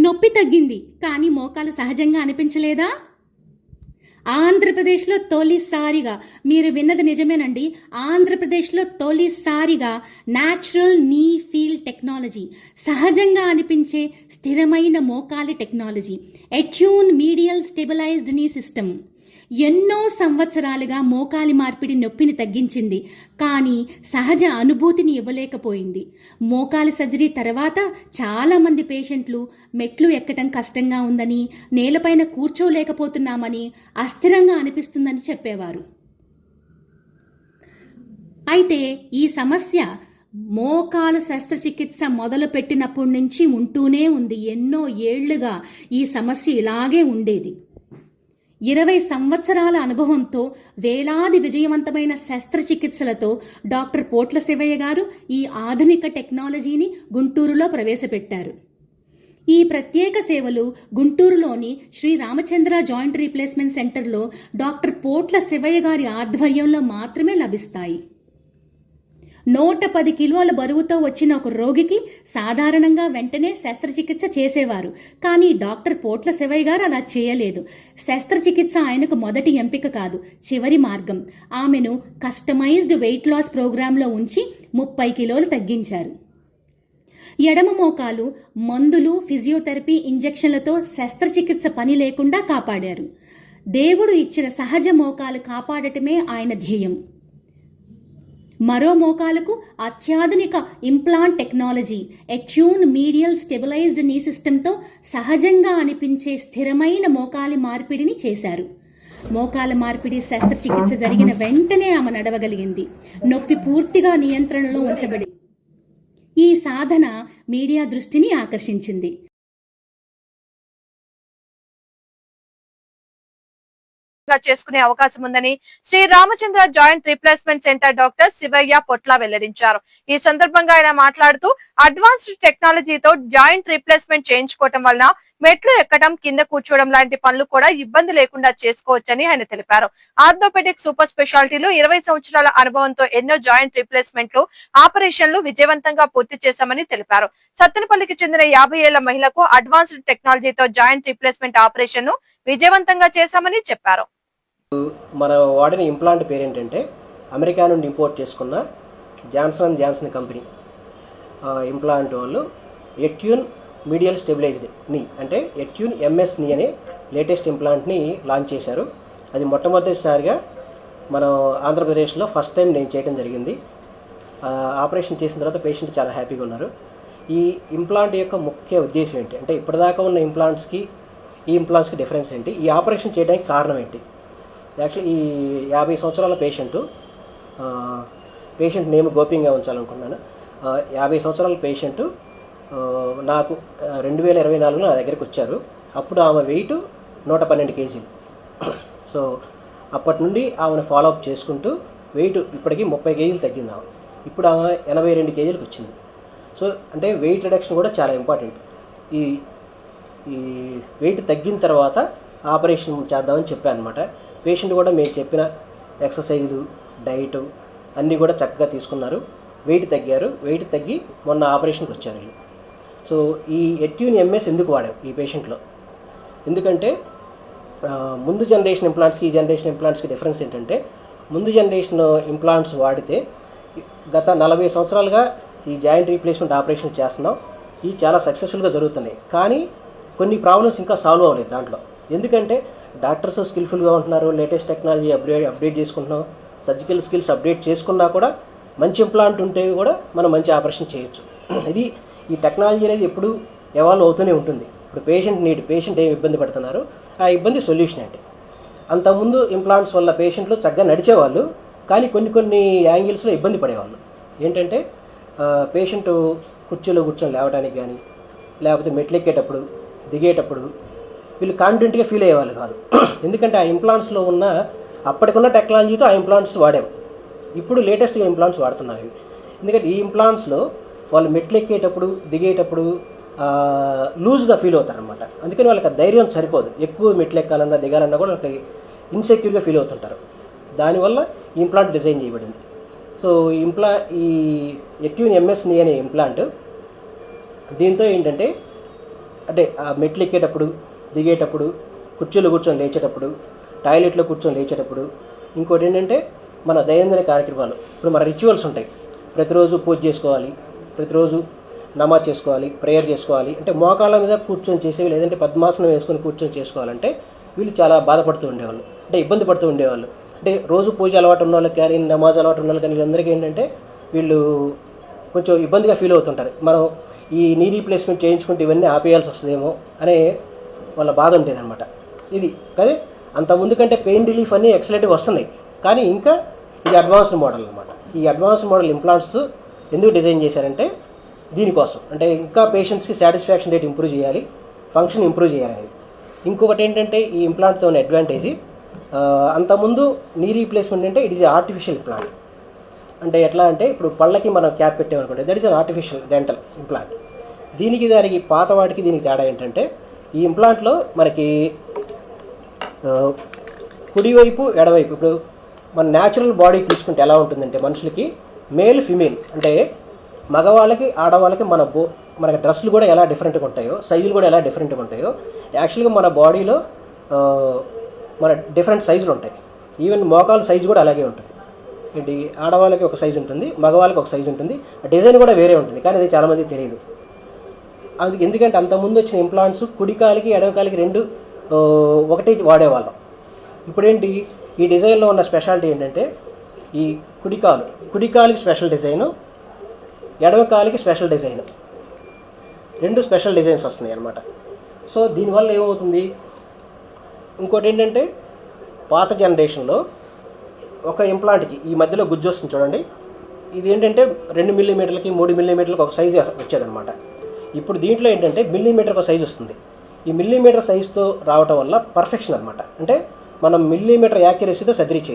నొప్పి తగ్గింది, కానీ మోకాలు సహజంగా అనిపించలేదా? ఆంధ్రప్రదేశ్లో తొలిసారిగా, మీరు విన్నది నిజమేనండి, ఆంధ్రప్రదేశ్లో తొలిసారిగా న్యాచురల్ నీ ఫీల్ టెక్నాలజీ, సహజంగా అనిపించే స్థిరమైన మోకాలి టెక్నాలజీ, ఎట్యూన్ మీడియల్ స్టెబిలైజ్డ్ నీ సిస్టమ్ ఎన్నో సంవత్సరాలుగా మోకాలి మార్పిడి నొప్పిని తగ్గించింది, కానీ సహజ అనుభూతిని ఇవ్వలేకపోయింది. మోకాలి సర్జరీ తర్వాత చాలామంది పేషెంట్లు మెట్లు ఎక్కటం కష్టంగా ఉందని, నేలపైన కూర్చోలేకపోతున్నామని, అస్థిరంగా అనిపిస్తుందని చెప్పేవారు. అయితే ఈ సమస్య మోకాలు శస్త్రచికిత్స మొదలుపెట్టినప్పటి నుంచి ఉంటూనే ఉంది. ఎన్నో ఏళ్లుగా ఈ సమస్య ఇలాగే ఉండేది. 20 సంవత్సరాల అనుభవంతో, వేలాది విజయవంతమైన శస్త్రచికిత్సలతో డాక్టర్ పోట్ల శివయ్య గారు ఈ ఆధునిక టెక్నాలజీని గుంటూరులో ప్రవేశపెట్టారు. ఈ ప్రత్యేక సేవలు గుంటూరులోని శ్రీ రామచంద్ర జాయింట్ రీప్లేస్మెంట్ సెంటర్లో డాక్టర్ పోట్ల శివయ్య గారి ఆధ్వర్యంలో మాత్రమే లభిస్తాయి. 110 కిలోల బరువుతో వచ్చిన ఒక రోగికి సాధారణంగా వెంటనే శస్త్రచికిత్స చేసేవారు, కానీ డాక్టర్ పోట్ల శివయ్య గారు అలా చేయలేదు. శస్త్రచికిత్స ఆయనకు మొదటి ఎంపిక కాదు, చివరి మార్గం. ఆమెను కస్టమైజ్డ్ వెయిట్ లాస్ ప్రోగ్రాంలో ఉంచి 30 కిలోలు తగ్గించారు. ఎడమ మోకాలు మందులు, ఫిజియోథెరపీ, ఇంజెక్షన్లతో శస్త్రచికిత్స పని లేకుండా కాపాడారు. దేవుడు ఇచ్చిన సహజ మోకాలు కాపాడటమే ఆయన ధ్యేయం. మరో మోకాలకు అత్యాధునిక ఇంప్లాంట్ టెక్నాలజీ, ఎట్యూన్ మీడియల్ స్టెబిలైజ్డ్ నీ సిస్టంతో సహజంగా అనిపించే స్థిరమైన మోకాలి మార్పిడిని చేశారు. మోకాల మార్పిడి శస్త్రచికిత్స జరిగిన వెంటనే ఆమె నడవగలిగింది. నొప్పి పూర్తిగా నియంత్రణలో ఉంచబడి ఈ సాధన మీడియా దృష్టిని ఆకర్షించింది. చేసుకునే అవకాశం ఉందని Shri Ramachandra joint replacement centre doctor Sivayya Potla వెల్లడించారు. ఈ సందర్భంగా ఆయన మాట్లాడుతూ, అడ్వాన్స్డ్ టెక్నాలజీతో జాయింట్ రీప్లేస్మెంట్ చేయించుకోవడం వలన మెట్లు ఎక్కడం, కింద కూర్చోవడం లాంటి పనులు కూడా ఇబ్బంది లేకుండా చేసుకోవచ్చని ఆయన తెలిపారు. ఆర్థోపెడిక్ సూపర్ స్పెషాలిటీలో 20 సంవత్సరాల అనుభవంతో ఎన్నో జాయింట్ రీప్లేస్మెంట్లు, ఆపరేషన్లు విజయవంతంగా పూర్తి చేశామని తెలిపారు. సత్తెనపల్లికి చెందిన 50 ఏళ్ల మహిళకు అడ్వాన్స్డ్ టెక్నాలజీతో జాయింట్ రీప్లేస్మెంట్ ఆపరేషన్ ను విజయవంతంగా చేశామని చెప్పారు. మన వాడిన ఇంప్లాంట్ పేరు ఏంటంటే, అమెరికా నుండి ఇంపోర్ట్ చేసుకున్న జాన్సన్ కంపెనీ ఇంప్లాంట్ వాళ్ళు ఎట్యూన్ మీడియల్ స్టెబిలైజ్డ్ నీ, అంటే ఎట్యూన్ ఎంఎస్ నీ అనే లేటెస్ట్ ఇంప్లాంట్ని లాంచ్ చేశారు. అది మొట్టమొదటిసారిగా మనం ఆంధ్రప్రదేశ్లో ఫస్ట్ టైం నేను చేయడం జరిగింది. ఆపరేషన్ చేసిన తర్వాత పేషెంట్ చాలా హ్యాపీగా ఉన్నారు. ఈ ఇంప్లాంట్ యొక్క ముఖ్య ఉద్దేశం ఏంటి అంటే, ఇప్పటిదాకా ఉన్న ఇంప్లాంట్స్కి ఈ ఇంప్లాంట్స్కి డిఫరెన్స్ ఏంటి, ఈ ఆపరేషన్ చేయడానికి కారణం ఏంటి. యాక్చువల్లీ ఈ 50 సంవత్సరాల పేషెంట్ నేమ్ గోప్యంగా ఉంచాలనుకున్నాను. 50 సంవత్సరాల పేషెంట్ నాకు 2024లో నా దగ్గరికి వచ్చారు. అప్పుడు ఆమె వెయిట్ 112 కేజీలు. సో అప్పటి నుండి ఆమెను ఫాలోఅప్ చేసుకుంటూ వెయిట్ ఇప్పటికీ 30 కేజీలు తగ్గింది ఆమె. ఇప్పుడు ఆమె 82 కేజీలకు వచ్చింది. సో అంటే వెయిట్ రిడక్షన్ కూడా చాలా ఇంపార్టెంట్. ఈ వెయిట్ తగ్గిన తర్వాత ఆపరేషన్ చేద్దామని చెప్పాను అనమాట. పేషెంట్ కూడా మేము చెప్పిన ఎక్సర్సైజులు, డైట్ అన్నీ కూడా చక్కగా తీసుకున్నారు. వెయిట్ తగ్గారు. వెయిట్ తగ్గి మొన్న ఆపరేషన్కి వచ్చారు వీళ్ళు. సో ఈ ఎట్యూన్ ఎంఎస్ ఎందుకు వాడాం ఈ పేషెంట్లో, ఎందుకంటే ముందు జనరేషన్ ఇంప్లాంట్స్కి ఈ జనరేషన్ ఇంప్లాంట్స్కి డిఫరెన్స్ ఏంటంటే, ముందు జనరేషన్ ఇంప్లాంట్స్ వాడితే గత 40 సంవత్సరాలుగా ఈ జాయింట్ రీప్లేస్మెంట్ ఆపరేషన్ చేస్తున్నాం. ఇవి చాలా సక్సెస్ఫుల్గా జరుగుతున్నాయి. కానీ కొన్ని ప్రాబ్లమ్స్ ఇంకా సాల్వ్ అవ్వలేదు దాంట్లో. ఎందుకంటే డాక్టర్స్ స్కిల్ఫుల్గా ఉంటున్నారు, లేటెస్ట్ టెక్నాలజీ అప్డేట్ చేసుకుంటున్నాం, సర్జికల్ స్కిల్స్ అప్డేట్ చేసుకున్నా కూడా మంచి ఇంప్లాంట్ ఉంటే కూడా మనం మంచి ఆపరేషన్ చేయొచ్చు. ఇది ఈ టెక్నాలజీ అనేది ఎప్పుడు ఎవాల్వ్ అవుతూనే ఉంటుంది. ఇప్పుడు పేషెంట్ ఏమి ఇబ్బంది పడుతున్నారు, ఆ ఇబ్బంది సొల్యూషన్ అంటే. అంతకుముందు ఇంప్లాంట్స్ వల్ల పేషెంట్లు చక్కగా నడిచేవాళ్ళు, కానీ కొన్ని యాంగిల్స్లో ఇబ్బంది పడేవాళ్ళు. ఏంటంటే పేషెంట్ కుర్చీలో కూర్చొని లేవడానికి కానీ, లేకపోతే మెట్లు ఎక్కేటప్పుడు, దిగేటప్పుడు వీళ్ళు కాన్ఫిడెంట్గా ఫీల్ అయ్యేవాళ్ళు కాదు. ఎందుకంటే ఆ ఇంప్లాంట్స్లో ఉన్న అప్పటికున్న టెక్నాలజీతో ఆ ఇంప్లాంట్స్ వాడాం. ఇప్పుడు లేటెస్ట్గా ఇంప్లాంట్స్ వాడుతున్నాయి. ఎందుకంటే ఈ ఇంప్లాంట్స్లో వాళ్ళు మెట్లు ఎక్కేటప్పుడు, దిగేటప్పుడు లూజ్గా ఫీల్ అవుతారనమాట. అందుకని వాళ్ళకి ధైర్యం సరిపోదు. ఎక్కువ మెట్లు ఎక్కాలన్నా దిగాలన్నా కూడా వాళ్ళకి ఇన్సెక్యూర్గా ఫీల్ అవుతుంటారు. దానివల్ల ఈ ఇంప్లాంట్ డిజైన్ చేయబడింది. సో ఈ ఎట్యూన్ ఎంఎస్ నీ అనే ఇంప్లాంట్, దీంతో ఏంటంటే అంటే ఆ మెట్లు ఎక్కేటప్పుడు, దిగేటప్పుడు, కుర్చీలో కూర్చొని లేచేటప్పుడు, టాయిలెట్లో కూర్చొని లేచేటప్పుడు, ఇంకోటి ఏంటంటే మన దైనందిన కార్యక్రమాలు. ఇప్పుడు మన రిచువల్స్ ఉంటాయి. ప్రతిరోజు పూజ చేసుకోవాలి, ప్రతిరోజు నమాజ్ చేసుకోవాలి, ప్రేయర్ చేసుకోవాలి. అంటే మోకాళ్ళ మీద కూర్చొని చేసేవి, లేదంటే పద్మాసనం వేసుకొని కూర్చొని చేసుకోవాలంటే వీళ్ళు చాలా బాధపడుతూ ఉండేవాళ్ళు, అంటే ఇబ్బంది పడుతూ ఉండేవాళ్ళు. అంటే రోజు పూజ అలవాటు ఉన్న వాళ్ళకి కానీ, నమాజ్ అలవాటు ఉన్న వాళ్ళకి కానీ, వీళ్ళందరికీ ఏంటంటే వీళ్ళు కొంచెం ఇబ్బందిగా ఫీల్ అవుతుంటారు. మనం ఈ నీ రీప్లేస్మెంట్ చేయించుకుంటే ఇవన్నీ ఆపేయాల్సి వస్తుందేమో అనే వాళ్ళ బాధ ఉండేదన్నమాట. ఇది కానీ అంత ముందు కంటే పెయిన్ రిలీఫ్ అన్నీ ఎక్సలెంట్గా వస్తున్నాయి, కానీ ఇంకా ఇది అడ్వాన్స్డ్ మోడల్ అనమాట. ఈ అడ్వాన్స్డ్ మోడల్ ఇంప్లాంట్స్ ఎందుకు డిజైన్ చేశారంటే దీనికోసం, అంటే ఇంకా పేషెంట్స్కి సాటిస్ఫాక్షన్ రేట్ ఇంప్రూవ్ చేయాలి, ఫంక్షన్ ఇంప్రూవ్ చేయాలనేది. ఇంకొకటి ఏంటంటే ఈ ఇంప్లాంట్తో ఉన్న అడ్వాంటేజ్, అంతకుముందు నీ రీప్లేస్మెంట్ అంటే ఇట్ ఈజ్ ఆర్టిఫిషియల్ ఇంప్లాంట్. అంటే ఎట్లా అంటే ఇప్పుడు పళ్ళకి మనం క్యాప్ పెట్టామనుకోండి, that is an artificial dental implant. దానికి పాత వాటికి దీనికి తేడా ఏంటంటే ఈ ఇంప్లాంట్లో మనకి కుడివైపు ఎడవైపు, ఇప్పుడు మన న్యాచురల్ బాడీ తీసుకుంటే ఎలా ఉంటుందంటే మనుషులకి మేల్ ఫిమేల్, అంటే మగవాళ్ళకి ఆడవాళ్ళకి మనకి డ్రెస్సులు కూడా ఎలా డిఫరెంట్గా ఉంటాయో, సైజులు కూడా ఎలా డిఫరెంట్గా ఉంటాయో, యాక్చువల్గా మన బాడీలో మన డిఫరెంట్ సైజులు ఉంటాయి. ఈవెన్ మోకాలు సైజు కూడా అలాగే ఉంటుంది. ఏంటి, ఆడవాళ్ళకి ఒక సైజు ఉంటుంది, మగవాళ్ళకి ఒక సైజు ఉంటుంది, డిజైన్ కూడా వేరే ఉంటుంది. కానీ అది చాలామందికి తెలియదు. అందుకు ఎందుకంటే అంతకుముందు వచ్చిన ఇంప్లాంట్స్ కుడికాలికి ఎడమకాలికి రెండు ఒకటి వాడేవాళ్ళం. ఇప్పుడేంటి, ఈ డిజైన్లో ఉన్న స్పెషాలిటీ ఏంటంటే ఈ కుడికాలికి స్పెషల్ డిజైను, ఎడమకాలికి స్పెషల్ డిజైన్, రెండు స్పెషల్ డిజైన్స్ వస్తున్నాయి అన్నమాట. సో దీనివల్ల ఏమవుతుంది, ఇంకోటి ఏంటంటే పాత జనరేషన్లో ఒక ఇంప్లాంట్కి ఈ మధ్యలో గుజ్జు వస్తుంది చూడండి, ఇది ఏంటంటే 2 మిల్లీమీటర్లకి 3 మిల్లీమీటర్లకి ఒక సైజు వచ్చేదన్నమాట. ఇప్పుడు దీంట్లో ఏంటంటే మిల్లీమీటర్ ఒక సైజు వస్తుంది. ఈ మిల్లీమీటర్ సైజుతో రావటం వల్ల పర్ఫెక్షన్ అనమాట. అంటే మనం మిల్లీమీటర్ యాక్యురసీతో సర్జరీ చేయాలి.